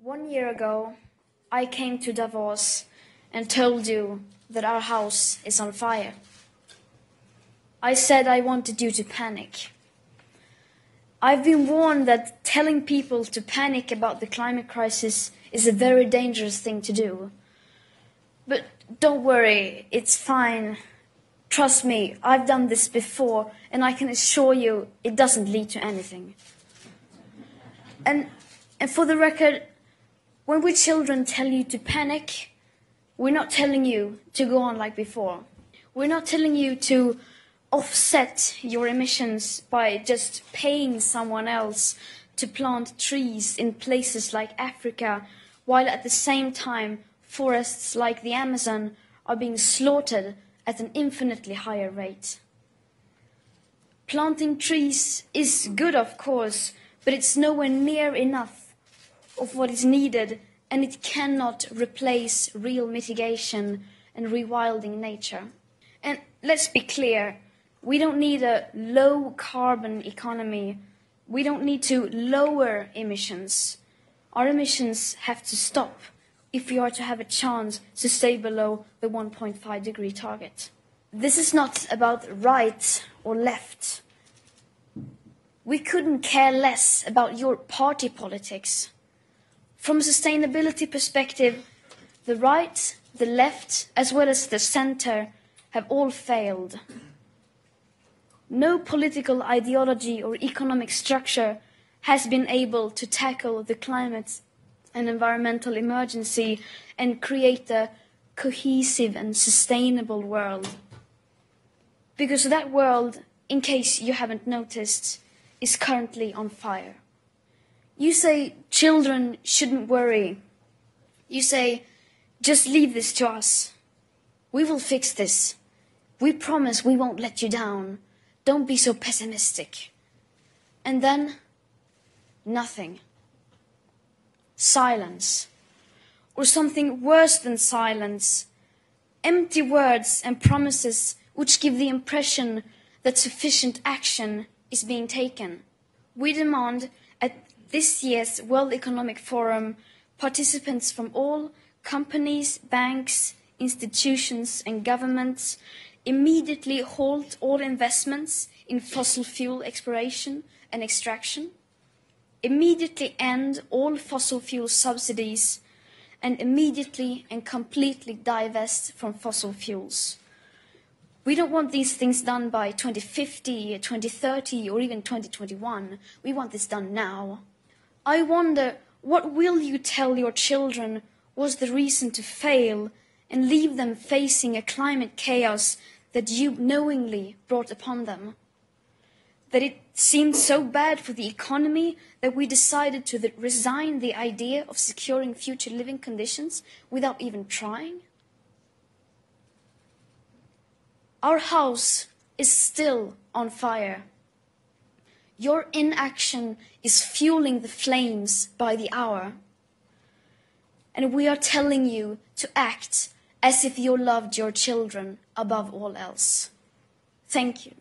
1 year ago, I came to Davos and told you that our house is on fire. I said I wanted you to panic. I've been warned that telling people to panic about the climate crisis is a very dangerous thing to do. But don't worry, it's fine. Trust me, I've done this before, and I can assure you it doesn't lead to anything. And for the record, when we children tell you to panic, we're not telling you to go on like before. We're not telling you to offset your emissions by just paying someone else to plant trees in places like Africa, while at the same time forests like the Amazon are being slaughtered at an infinitely higher rate. Planting trees is good, of course, but it's nowhere near enough of what is needed, and it cannot replace real mitigation and rewilding nature. And let's be clear, we don't need a low-carbon economy. We don't need to lower emissions. Our emissions have to stop if we are to have a chance to stay below the 1.5-degree target. This is not about right or left. We couldn't care less about your party politics. From a sustainability perspective, the right, the left, as well as the center have all failed. No political ideology or economic structure has been able to tackle the climate and environmental emergency and create a cohesive and sustainable world. Because that world, in case you haven't noticed, is currently on fire. You say children shouldn't worry. You say, just leave this to us. We will fix this. We promise we won't let you down. Don't be so pessimistic. And then, nothing. Silence. Or something worse than silence. Empty words and promises which give the impression that sufficient action is being taken. We demand at this year's World Economic Forum participants from all companies, banks, institutions and governments immediately halt all investments in fossil fuel exploration and extraction, immediately end all fossil fuel subsidies, and immediately and completely divest from fossil fuels. We don't want these things done by 2050, 2030, or even 2021. We want this done now. I wonder, what will you tell your children was the reason to fail and leave them facing a climate chaos that you knowingly brought upon them? That it seemed so bad for the economy that we decided to resign the idea of securing future living conditions without even trying? Our house is still on fire. Your inaction is fueling the flames by the hour. And we are telling you to act as if you loved your children above all else. Thank you.